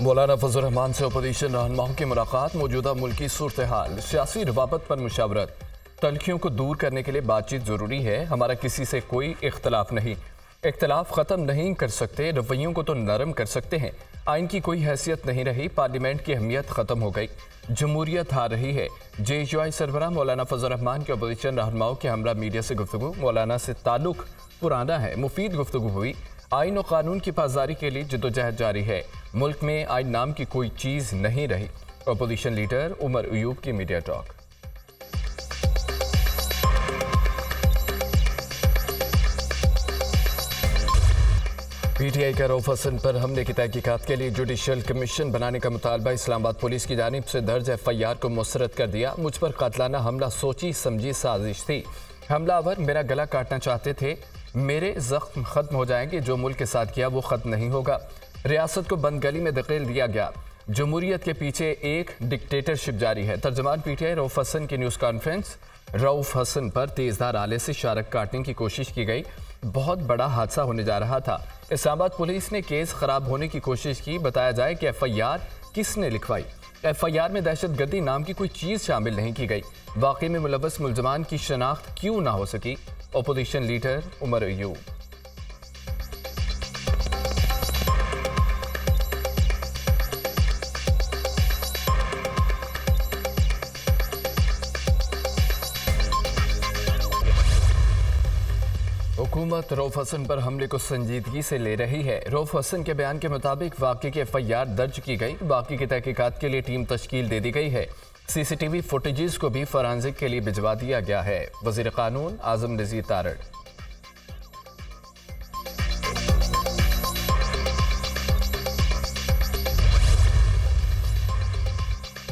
मौलाना फजल रहमान से अपोजिशन रहनुमाओं की मुलाकात, मौजूदा मुल्की सूरत हाल, सियासी रवाबत पर मुशावरत। तलखियों को दूर करने के लिए बातचीत ज़रूरी है। हमारा किसी से कोई इख्तलाफ नहीं, इख्तलाफ ख़त्म नहीं कर सकते, रवैयों को तो नरम कर सकते हैं। आइन की कोई हैसियत नहीं रही, पार्लियामेंट की अहमियत ख़त्म हो गई, जमहूरियत हार रही है। JUI सरबराह मौलाना फजल रहमान के अपोजिशन रहनुमाओं के हमरा मीडिया से गुफ्तगू। मौलाना से ताल्लुक पुराना है, मुफीद गुफ्तगू हुई। आइन और कानून की पासदारी के लिए जद्दोजहद जारी है। मुल्क में आइन नाम की कोई चीज़ नहीं रही। अपोजिशन लीडर उमर अयूब की मीडिया टॉक। PTI का रऊफ हसन पर हमले की तहकीकात के लिए जुडिशल कमीशन बनाने का मुतालबा इस्लामाबाद पुलिस की जानिब से दर्ज FIR को मुस्तरद कर दिया। मुझ पर कातलाना हमला सोची समझी साजिश थी। हमलावर मेरा गला काटना चाहते थे। मेरे जख्म खत्म हो जाएंगे, जो मुल्क के साथ किया वो खत्म नहीं होगा। रियासत को बंद गली में धकेल दिया गया। जमहूरियत के पीछे एक डिक्टेटरशिप जारी है। तर्जमान PTI रऊफ हसन की न्यूज़ कॉन्फ्रेंस। रऊफ हसन पर तेजधार आले से शारक काटने की कोशिश की गई। बहुत बड़ा हादसा होने जा रहा था। इस्लामाबाद पुलिस ने केस खराब होने की कोशिश की। बताया जाए कि FIR किसने लिखवाई। FIR में दहशतगर्दी नाम की कोई चीज़ शामिल नहीं की गई। वाकई में मुलव्वस मुलजमान की शनाख्त क्यों ना हो सकी। Opposition leader Omar Ayub. हुकूमत रऊफ हसन पर हमले को संजीदगी से ले रही है। रऊफ हसन के बयान के मुताबिक वाक़े की FIR दर्ज की गई। बाकी की तहकीकात के लिए टीम तश्कील दे दी गई है। CCTV फुटेजेस को भी फॉरेंसिक के लिए भिजवा दिया गया है। वज़ीर कानून आज़म नज़ीर तारड़।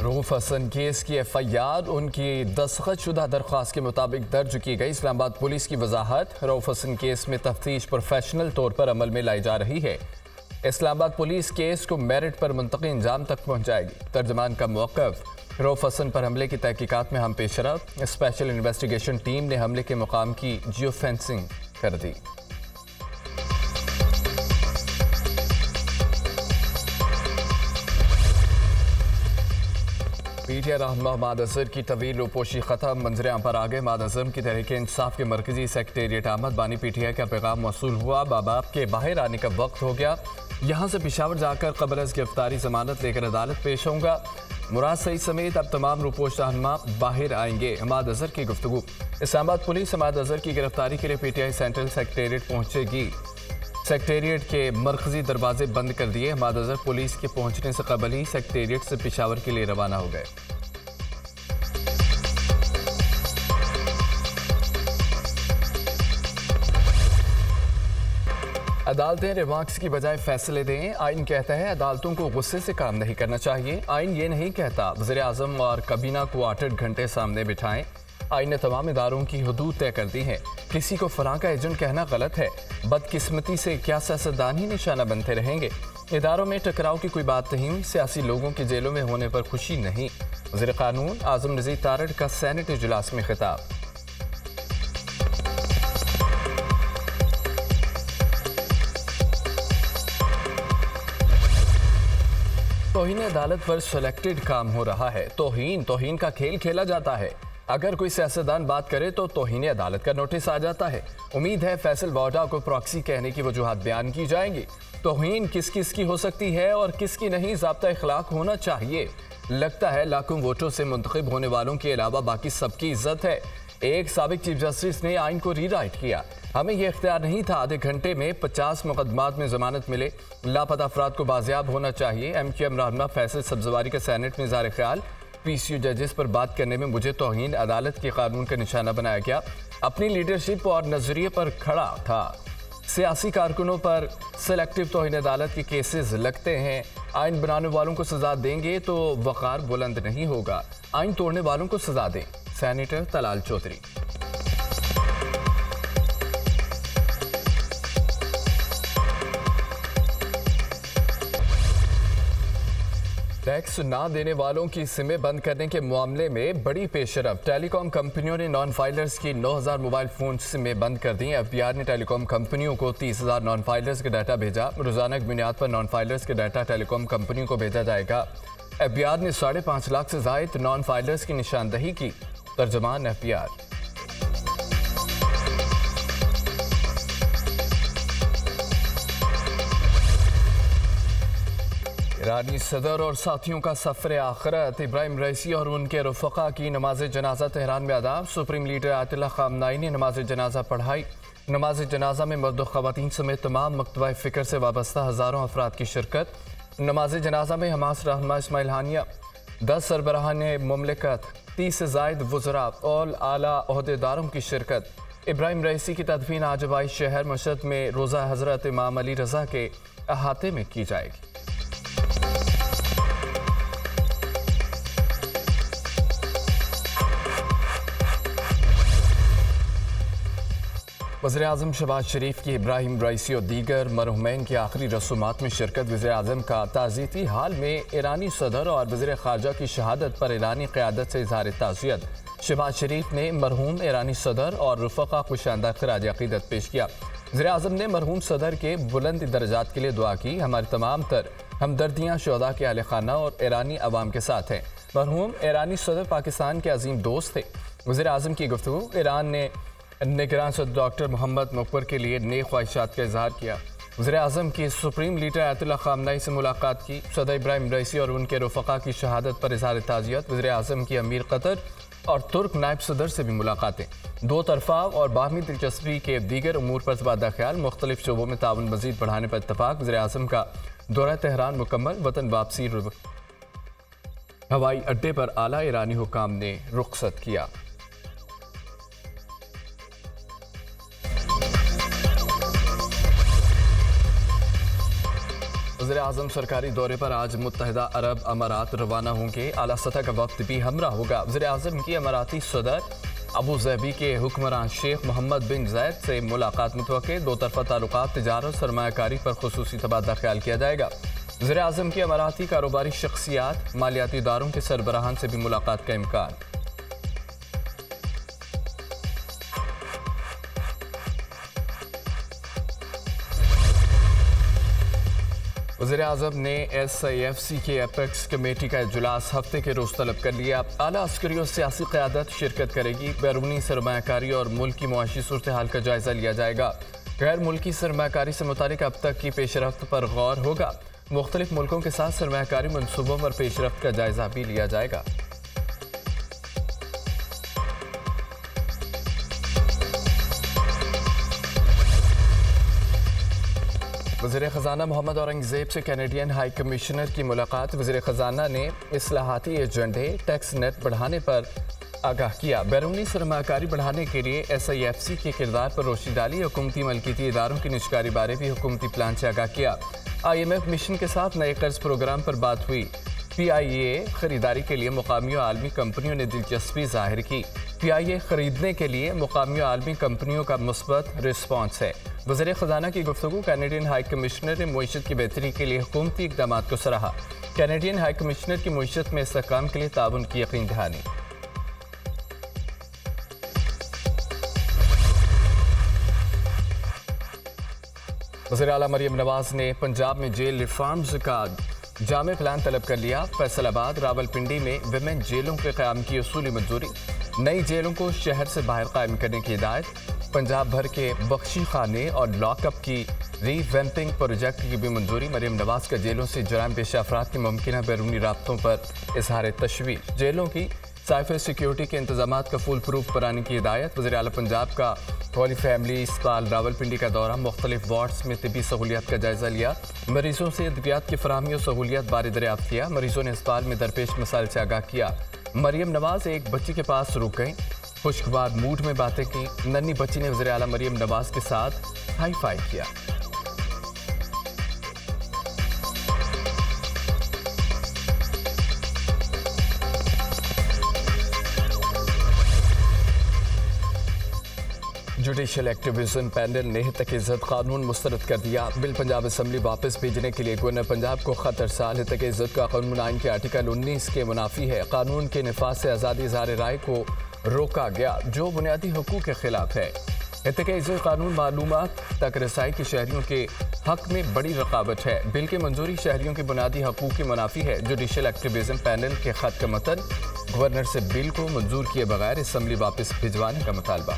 रऊफ हसन केस की FIR उनकी दस्तखत शुदा दरख्वास्त के मुताबिक दर्ज की गई। इस्लामाबाद पुलिस की वजाहत, रऊफ हसन केस में तफ्तीश प्रोफेशनल तौर पर अमल में लाई जा रही है। इस्लामाबाद पुलिस केस को मेरिट पर मुंतकी इंजाम तक पहुँचाएगी। तर्जमान का मौक़िफ़, रऊफ हसन पर हमले की तहकीकात में हम पेशरफ। स्पेशल इन्वेस्टिगेशन टीम ने हमले के मुकाम की जियो फेंसिंग कर दी। PTI रहनुमा माद अज़हर की तवील रूपोशी ख़त्म, मंजर पर आ गए। माद अज़हर की तहरीक इंसाफ के मरकजी सेक्रेटेरिएट अहमद बानी PTI का पैगाम मौसूल हुआ। बाप के बाहर आने का वक्त हो गया। यहाँ से पेशावर जाकर कबल अज़ गिरफ्तारी जमानत लेकर अदालत पेश होऊंगा। मुराद सईद समेत अब तमाम रूपोश रहनुमा बाहर आएंगे। माद अज़हर की गुफ्तगू। इस्लामाबाद पुलिस माद अज़हर की गिरफ्तारी के लिए PTI सेंट्रल सेक्रेटेरिएट पहुँचेगी। सेक्रेटेरिएट के मरकजी दरवाजे बंद कर दिए। माद अज़हर पुलिस के पहुंचने से कबल ही सेक्रेटेरिएट से पेशावर के लिए रवाना हो गए। अदालतें रिमार्क्स की बजाय फैसले दें। आइन कहता है अदालतों को गुस्से से काम नहीं करना चाहिए। आइन ये नहीं कहता वज़ीर आज़म और काबीना को 8 घंटे सामने बिठाएं। आइन ने तमाम इदारों की हदूद तय कर दी हैं। किसी को फलां का एजेंट कहना गलत है। बदकिस्मती से क्या सियासतदान ही निशाना बनते रहेंगे। इदारों में टकराव की कोई बात नहीं हुई। सियासी लोगों के जेलों में होने पर खुशी नहीं। वज़ीर कानून आज़म नज़ीर तारड़ का सेनेट इजलास में खिताब। तौहीन अदालत पर सिलेक्टेड काम हो रहा है। तौहीन का खेल खेला जाता है। अगर कोई सियासतदान बात करे तो तौहीन अदालत का नोटिस आ जाता है। उम्मीद है फैसल वाडा को प्रॉक्सी कहने की वजूहात बयान की जाएंगी। तौहीन किस किस की हो सकती है और किसकी नहीं, ज़ाब्ता इखलाक होना चाहिए। लगता है लाखों वोटों से मुंतखब होने वालों के अलावा बाकी सबकी इज्जत है। एक साबिक चीफ जस्टिस ने आइन को रीराइट किया। हमें यह इख्तियार नहीं था। आधे घंटे में 50 मुकदमात में जमानत मिले। लापता अफराद को बाजियाब होना चाहिए। MQM रहनुमा फैसल सब्जवारी का सेनेट में इज़हार ख्याल। PCU जजेस पर बात करने में मुझे तौहीन अदालत के कानून का निशाना बनाया गया। अपनी लीडरशिप और नजरिए पर खड़ा था। सियासी कारकुनों पर सिलेक्टिव तौहीन अदालत के केसेस लगते हैं। आइन बनाने वालों को सजा देंगे तो वक़ार बुलंद नहीं होगा। आइन तोड़ने वालों को सजा दें। सेनेटर तलाल चौधरी। टैक्स ना देने वालों की सिमें बंद करने के मामले में बड़ी पेशरफ। टेलीकॉम कंपनियों ने नॉन फाइलर्स की 9,000 मोबाइल फोन सिमें बंद कर दी। एफबीआर ने टेलीकॉम कंपनियों को 30,000 नॉन फाइलर्स के डाटा भेजा। रोजाना की बुनियाद पर नॉन फाइलर्स के डाटा टेलीकॉम कंपनियों को भेजा जाएगा। एफबीआर ने 5.5 लाख से ज्यादा नॉन फाइलर्स की निशानदही की। तर्जमान एफबीआर। ईरानी सदर और साथियों का सफर आखिरत। इब्राहिम रईसी और उनके रफ़क़ा की नमाज जनाजा तेहरान में अदा। सुप्रीम लीडर आयतुल्ला ख़ामनाई ने नमाज जनाजा पढ़ाई। नमाज जनाजा में मर्द ख़वातीन समेत तमाम मकतबा फ़िक्र से वाबस्ता हज़ारों अफराद की शिरकत। नमाज जनाजा में हमास रहनुमा इस्माइल हानिया, 10 सरबराहान मुमलिकत, 30 से ज़ायद वज़रा और आला ओहदेदारों की शिरकत। इब्राहिम रईसी की तदफीन आज बाई शहर मशहद में रोज़ा हज़रत इमाम अली रज़ा के अहाते में की जाएगी। वज़ीर-ए-आज़म शहबाज शरीफ की इब्राहिम रईसी और दीगर मरहुमैन की आखिरी रसूमात में शिरकत। वज़ीर-ए-आज़म का ताज़ियती हाल में ईरानी सदर और वज़ीर ख़ारजा की शहादत पर ईरानी क़यादत से इज़हार ताज़ियत। शहबाज शरीफ ने मरहूम ईरानी सदर और रफ़क़ा को शानदार ख़िराज अक़ीदत पेश किया। वज़ीर-ए-आज़म ने मरहूम सदर के बुलंद दर्जात के लिए दुआ की। हमारी तमाम तर हमदर्दियाँ शुहदा के अहले खाना और ईरानी अवाम के साथ हैं। मरहूम ईरानी सदर पाकिस्तान के अजीम दोस्त थे। वज़ीर-ए-आज़म की गुफ्तगू। ईरान ने निगरान सदर डॉक्टर मोहम्मद मुक़बर के लिए नेक ख्वाहिशात का इजहार किया। वज़ीर-ए-आज़म की सुप्रीम लीडर आयतुल्ला ख़ामनाई से मुलाकात की। सदर इब्राहिम रईसी और उनके रफ़क़ा की शहादत पर इजहार ताज़ियत। वज़ीर-ए-आज़म की अमीर कतर और तुर्क नायब सदर से भी मुलाकातें। दो तरफ़ा और बाहमी दिलचस्पी के दीगर उमूर पर तबादला ख्याल। मुख्तलिफ शोबों में ताउन मज़ीद बढ़ाने पर इत्तफ़ाक़। वज़ीर-ए-आज़म का दौरा तेहरान मुकम्मल। वतन वापसी हवाई अड्डे पर आला ईरानी हुकाम ने रुख़सत किया। वज़ीर-ए-आज़म सरकारी दौरे पर आज मुत्तहिदा अरब अमारात रवाना होंगे। आला सतह का वक्त भी हमरा होगा। वज़ीर-ए-आज़म की अमाराती सदर अबू ज़ैबी के हुक्मरान शेख मोहम्मद बिन ज़ैद से मुलाकात मुतवक्के। दो तरफ़ा ताल्लुकात, तिजारत, सरमायाकारी पर खुसूसी तबादला ख्याल किया जाएगा। वज़ीर-ए-आज़म की अमाराती कारोबारी शख्सियात, मालियाती इदारों के सरबराहान से भी मुलाकात का इम्कान। वज़ीर-ए-आज़म ने SIFC के एपेक्स कमेटी का इजलास हफ्ते के रोज़ तलब कर लिया। आला अस्करी और सियासी क़यादत शिरकत करेगी। बैरूनी सरमायाकारी और मुल्क की मुआशी सूरत हाल का जायज़ा लिया जाएगा। गैर मुल्की सरमायाकारी से मुतालिक अब तक की पेशरफ्त पर गौर होगा। मुख्तलिफ मुल्कों के साथ सरमायाकारी मनसूबों पर पेशरफ्त का जायज़ा भी लिया जाएगा। वज़ीर ख़ज़ाना मोहम्मद औरंगज़ेब से कैनेडियन हाई कमिश्नर की मुलाकात। वज़ीर ख़ज़ाना ने इस्लाहाती एजेंडे, टैक्स नेट बढ़ाने पर आगाह किया। बैरूनी सरमायाकारी बढ़ाने के लिए SIFC के किरदार पर रोशनी डाली। हुकूमती मलकीती इदारों की निजकारी बारे भी हुकूमती प्लान से आगाह किया। IMF मिशन के साथ नए कर्ज प्रोग्राम पर बात हुई। PIA खरीदारी के लिए मुकामी और आलमी कंपनियों ने दिलचस्पी जाहिर की। PIA खरीदने के लिए मुकामी और आलमी कंपनियों का मुस्बत रिस्पॉन्स है। वज़ीर ख़ज़ाना की गुफ्तगू। कैनेडियन हाई कमिश्नर ने मईशत की बेहतरी के लिए हुकूमती इक़दाम को सराहा। कैनेडियन हाई कमिश्नर की मईशत में इस्तेहकाम के लिए ताउन की यकीन दहानी। वज़ीर आला मरियम नवाज ने पंजाब में जेल रिफॉर्म्स का जामे प्लान तलब कर लिया। फैसलाबाद, रावलपिंडी में विमेन जेलों के क़याम की उसूली मंजूरी। नई जेलों को शहर से बाहर कायम करने की हिदायत। पंजाब भर के बख्शी खाने और लॉकअप की रीवैम्पिंग प्रोजेक्ट की भी मंजूरी। मरियम नवाज का जेलों से जराइम पेश अफराद की मुमकिन बैरूनी राब्तों पर इजहार तशवीश। जेलों की साइबर सिक्योरिटी के इंतजाम का फुल प्रूफ बनाने की हिदायत। वज़ीर आला पंजाब का होली फैमिली अस्पताल रावलपिंडी का दौरा। मुख्तलिफ वार्ड्स में तिबी सहूलियात का जायजा लिया। मरीजों से अद्वियात की फराहमी और सहूलियत बारे दरियाफ्त किया। मरीजों ने अस्पताल में दरपेश मसाइल से आगाह किया। मरियम नवाज एक बच्ची के पास रुक गई। खुशगवार मूड में बातें की। नन्ही बच्ची ने वज़ीर आला मरियम नवाज के साथ हाई फाई किया। जुडिशल एक्टिविज्म पैनल ने तक-ए-इज़्ज़त कानून मुस्तरद कर दिया। बिल पंजाब असम्बली वापस भेजने के लिए गवर्नर पंजाब को खत अरसाल। तक-ए-इज़्ज़त का कानून आइन के आर्टिकल 19 के मुनाफी है। कानून के निफाज से आज़ादी इज़हार राय को रोका गया जो बुनियादी हुकूक के खिलाफ है। तक-ए-इज़्ज़त कानून मालूमात तक रसाई के शहरियों के हक में बड़ी रकावट है। बिल की मंजूरी शहरियों के बुनियादी हकूक के मुनाफी है। जुडिशल एक्टिविज्म पैनल के खत का मतन गवर्नर से बिल को मंजूर किए बगैर असम्बली वापस भिजवाने का मुतालबा।